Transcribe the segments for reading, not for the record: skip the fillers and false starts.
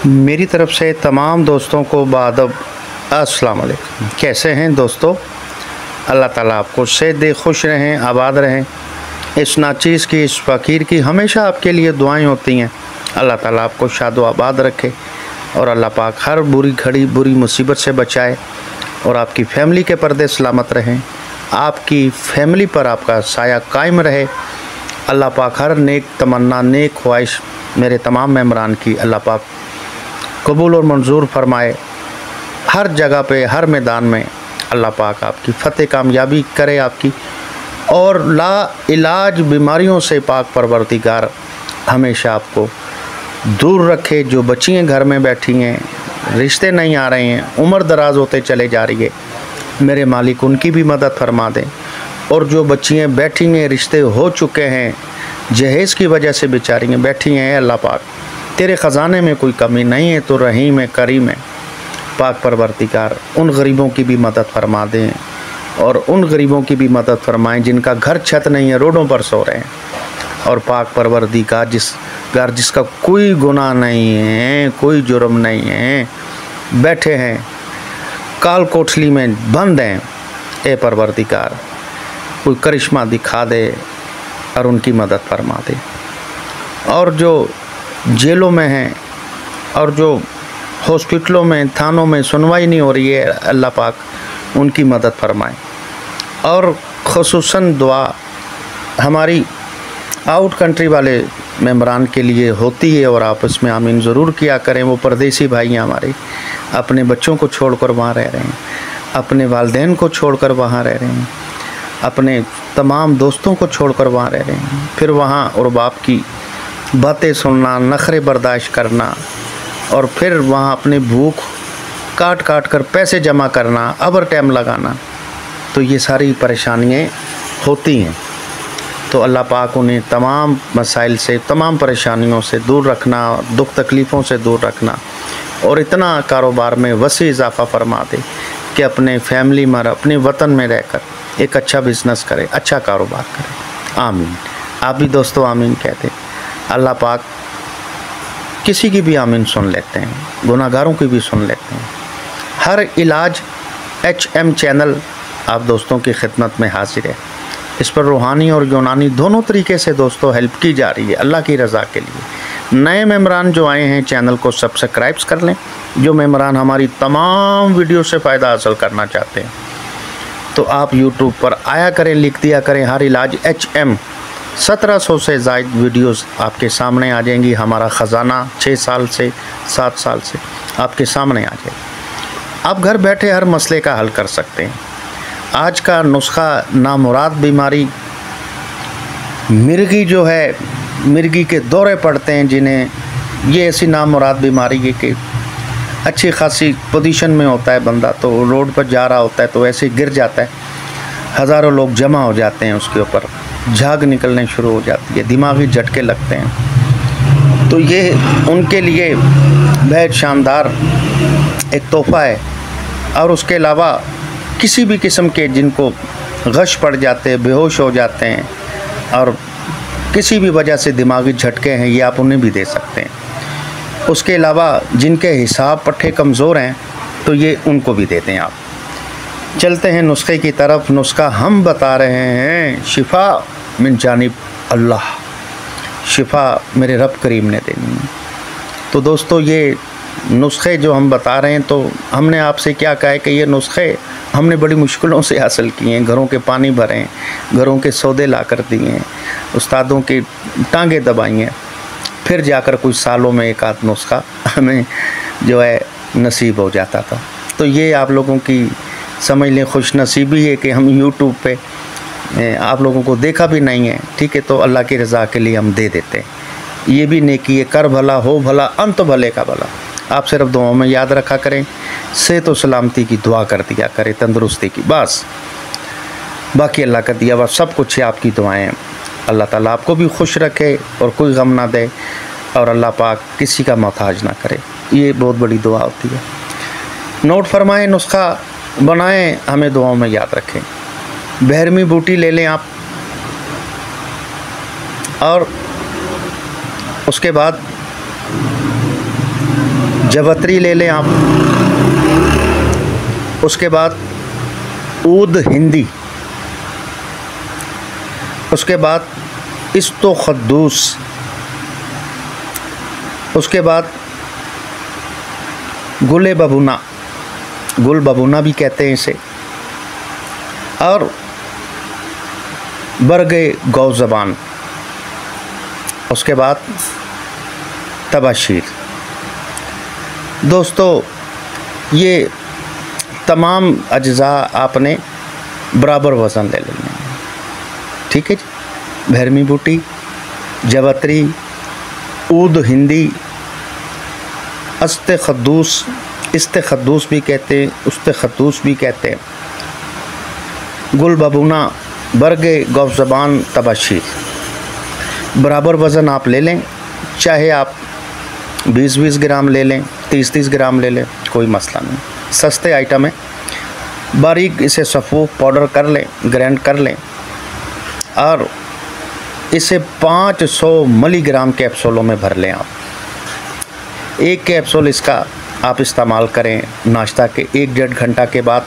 मेरी तरफ से तमाम दोस्तों को बादब अस्सलाम वालेकुम। कैसे हैं दोस्तों? अल्लाह ताला आपको सेहत दे, खुश रहें, आबाद रहें। इस नाचीज़ की, इस फ़कीर की हमेशा आपके लिए दुआएं होती हैं। अल्लाह ताला आपको शादो आबाद रखे और अल्लाह पाक हर बुरी घड़ी, बुरी मुसीबत से बचाए और आपकी फ़ैमिली के पर्दे सलामत रहें, आपकी फ़ैमिली पर आपका साया कायम रहे। अल्लाह पाक हर नेक तमन्ना, नेक ख्वाहिश मेरे तमाम मेम्बरान की अल्लाह पाक कबूल और मंजूर फरमाए। हर जगह पे, हर मैदान में अल्लाह पाक आपकी फ़तेह कामयाबी करे आपकी, और ला इलाज बीमारियों से पाक परवरदिगार हमेशा आपको दूर रखे। जो बच्चियाँ घर में बैठी हैं, रिश्ते नहीं आ रहे हैं, उम्र दराज होते चले जा रही है, मेरे मालिक उनकी भी मदद फरमा दें। और जो बच्चियाँ बैठी हैं, रिश्ते हो चुके हैं, जहेज़ की वजह से बेचारियाँ बैठी हैं, अल्लाह पाक तेरे ख़जाने में कोई कमी नहीं है, तो रहीम है, करीम है। पाक परवरदिगार उन गरीबों की भी मदद फरमा दें और उन गरीबों की भी मदद फरमाएं जिनका घर छत नहीं है, रोडों पर सो रहे हैं। और पाक परवरदिगार जिसका कोई गुनाह नहीं है, कोई जुर्म नहीं है, बैठे हैं काल कोठली में बंद हैं, ए परवरदिगार कोई करिश्मा दिखा दे और उनकी मदद फरमा दे। और जो जेलों में हैं और जो हॉस्पिटलों में, थानों में सुनवाई नहीं हो रही है, अल्लाह पाक उनकी मदद फरमाए। और ख़ुसूसन दुआ हमारी आउट कंट्री वाले मेम्बरान के लिए होती है और आप इसमें आमीन ज़रूर किया करें। वो परदेसी भाई हैं हमारे, अपने बच्चों को छोड़कर वहाँ रह रहे हैं, अपने वालिदैन को छोड़कर वहाँ रह रहे हैं, अपने तमाम दोस्तों को छोड़कर वहाँ रह रहे हैं। फिर वहाँ और बाप की बातें सुनना, नखरे बर्दाश्त करना, और फिर वहाँ अपने भूख काट काट कर पैसे जमा करना, ओवर टाइम लगाना, तो ये सारी परेशानियाँ होती हैं। तो अल्लाह पाक उन्हें तमाम मसाइल से, तमाम परेशानियों से दूर रखना, दुख तकलीफ़ों से दूर रखना, और इतना कारोबार में वसी इजाफ़ा फरमा दे कि अपने फैमिली में, अपने वतन में रहकर एक अच्छा बिज़नेस करे, अच्छा कारोबार करे। आमीन। आप भी दोस्तों आमीन कहते। अल्लाह पाक किसी की भी आमीन सुन लेते हैं, गुनाहगारों की भी सुन लेते हैं। हर इलाज HM चैनल आप दोस्तों की खिदमत में हाजिर है। इस पर रूहानी और यूनानी दोनों तरीके से दोस्तों हेल्प की जा रही है अल्लाह की रज़ा के लिए। नए मेम्बरान जो आए हैं चैनल को सब्सक्राइब कर लें। जो मेम्बरान हमारी तमाम वीडियो से फ़ायदा हासिल करना चाहते हैं तो आप यूट्यूब पर आया करें, लिख दिया करें हर इलाज HM। 1700 से ज़ायद वीडियोस आपके सामने आ जाएंगी। हमारा ख़जाना 6 साल से, 7 साल से आपके सामने आ जाएगा। आप घर बैठे हर मसले का हल कर सकते हैं। आज का नुस्खा नामुराद बीमारी, मिर्गी जो है, मिर्गी के दौरे पड़ते हैं जिन्हें, ये ऐसी नामुराद बीमारी है कि अच्छी खासी पोजीशन में होता है बंदा, तो रोड पर जा रहा होता है तो ऐसे गिर जाता है, हज़ारों लोग जमा हो जाते हैं उसके ऊपर, झाग निकलने शुरू हो जाती है, दिमागी झटके लगते हैं। तो ये उनके लिए बेहद शानदार एक तोहफ़ा है। और उसके अलावा किसी भी किस्म के जिनको गश पड़ जाते हैं, बेहोश हो जाते हैं और किसी भी वजह से दिमागी झटके हैं, ये आप उन्हें भी दे सकते हैं। उसके अलावा जिनके हिसाब पट्टे कमज़ोर हैं तो ये उनको भी देते हैं आप। चलते हैं नुस्खे की तरफ। नुस्खा हम बता रहे हैं शिफा मिन जानिब अल्लाह, शिफा मेरे रब करीम ने देनी है। तो दोस्तों ये नुस्खे जो हम बता रहे हैं, तो हमने आपसे क्या कहा है कि ये नुस्खे हमने बड़ी मुश्किलों से हासिल किए हैं, घरों के पानी भरे हैं, घरों के सौदे ला कर दिए हैं, उस्तादों की टांगें दबाई हैं, फिर जाकर कुछ सालों में एक आध नुस्खा हमें जो है नसीब हो जाता था। तो ये आप लोगों की समझ लें खुश नसीबी है कि हम यूट्यूब पे आप लोगों को देखा भी नहीं है, ठीक है, तो अल्लाह की रज़ा के लिए हम दे देते हैं। ये भी नेकी है, कर भला हो भला, अंत भले का भला। आप सिर्फ दुआओं में याद रखा करें, सेहत और सलामती की दुआ कर दिया करें, तंदुरुस्ती की, बस। बाकी अल्लाह का दिया हुआ सब कुछ है, आपकी दुआएं। अल्लाह ताला आपको भी खुश रखे और कोई गम ना दे, और अल्लाह पाक किसी का मोहताज ना करे। ये बहुत बड़ी दुआ होती है। नोट फरमाएं, नुस्खा बनाएं, हमें दुआओं में याद रखें। बहरमी बूटी ले लें आप, और उसके बाद जवत्री ले लें आप। उसके बाद ऊद हिंदी, उसके बाद इस्तोखद्दूस, उसके बाद गुले बबूना, गुल बबूना भी कहते हैं इसे, और बरगे गौ ज़बान, उसके बाद तबाशीर। दोस्तों ये तमाम अज्जा आपने बराबर वज़न ले लेना, ठीक है जी। भरमी बूटी, जवत्री, ऊद हिंदी, इस्तखद्दूस, इस्तखद्दूस भी कहते हैं, उस्तखद्दूस भी कहते हैं, गुल बबूना, बरगे गौ ज़बान, तबाशीर। बराबर वज़न आप ले लें, चाहे आप 20-20 ग्राम ले लें, 30-30 ग्राम ले लें, कोई मसला नहीं, सस्ते आइटम है। बारीक इसे सफ़ूफ पाउडर कर लें, ग्राइंड कर लें, और इसे 500 मिलीग्राम कैप्सूलों में भर लें आप। एक कैप्सूल इसका आप इस्तेमाल करें नाश्ता के 1-1.5 घंटा के बाद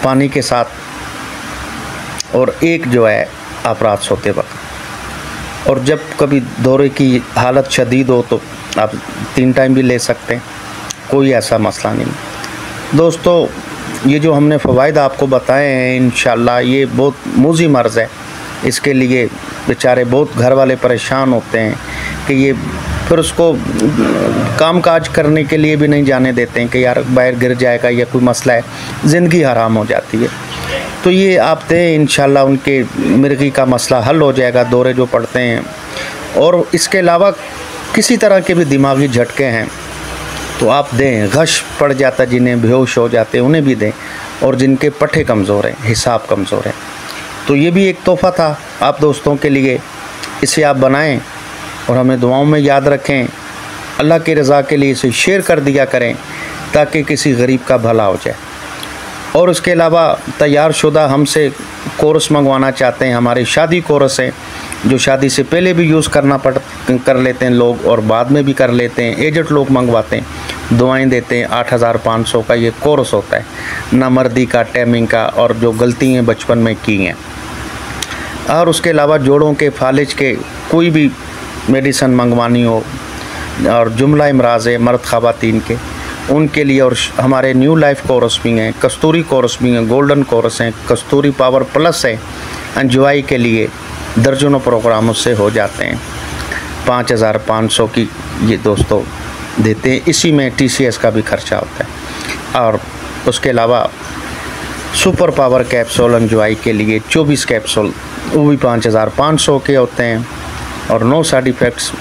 पानी के साथ, और एक जो है आप रात सोते वक्त, और जब कभी दौरे की हालत शदीद हो तो आप 3 टाइम भी ले सकते हैं, कोई ऐसा मसला नहीं। दोस्तों ये जो हमने फ़वाइद आपको बताए हैं, इंशाल्लाह ये बहुत मुज़ी मर्ज़ है। इसके लिए बेचारे बहुत घर वाले परेशान होते हैं कि ये फिर उसको काम काज करने के लिए भी नहीं जाने देते हैं कि यार बाहर गिर जाएगा या कोई मसला है, ज़िंदगी हराम हो जाती है। तो ये आप दें, इंशाल्लाह उनके मिर्गी का मसला हल हो जाएगा, दौरे जो पड़ते हैं। और इसके अलावा किसी तरह के भी दिमागी झटके हैं तो आप दें, गश पड़ जाता, जिन्हें बेहोश हो जाते हैं उन्हें भी दें, और जिनके पट्टे कमज़ोर हैं, हिसाब कमज़ोर है, तो ये भी एक तोहफ़ा था आप दोस्तों के लिए। इसे आप बनाएं और हमें दुआओं में याद रखें। अल्लाह की रज़ा के लिए इसे शेयर कर दिया करें ताकि किसी गरीब का भला हो जाए। और उसके अलावा तैयार शुदा हमसे कोर्स मंगवाना चाहते हैं, हमारे शादी कोर्स हैं जो शादी से पहले भी यूज़ कर लेते हैं लोग, और बाद में भी कर लेते हैं। एजेड लोग मंगवाते हैं, दुआएं देते हैं। 8500 का ये कोर्स होता है, नामर्दी का, टाइमिंग का, और जो गलतियाँ बचपन में की हैं। और उसके अलावा जोड़ों के, फालिज के कोई भी मेडिसन मंगवानी हो, और जुमला इमराज़ है मर्द ख़वातीन के, उनके लिए। और हमारे न्यू लाइफ कोर्स भी हैं, कस्तूरी कोर्स भी हैं, गोल्डन कोर्स हैं, कस्तूरी पावर प्लस है, एंजॉय के लिए दर्जनों प्रोग्रामों से हो जाते हैं। 5500 की ये दोस्तों देते हैं, इसी में TCS का भी खर्चा होता है। और उसके अलावा सुपर पावर कैप्सूल एंजॉय के लिए 24 कैप्सूल, वो भी 5500 के होते हैं, और नो साइड इफ़ेक्ट्स।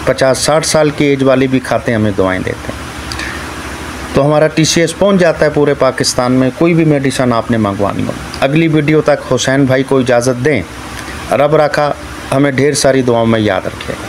50-60 साल की एज वाले भी खाते हैं, हमें दुआएं देते हैं। तो हमारा TCS पहुंच जाता है पूरे पाकिस्तान में, कोई भी मेडिसन आपने मंगवानी हो। अगली वीडियो तक हुसैन भाई को इजाज़त दें। रब रखा हमें ढेर सारी दुआओं में याद रखेगा।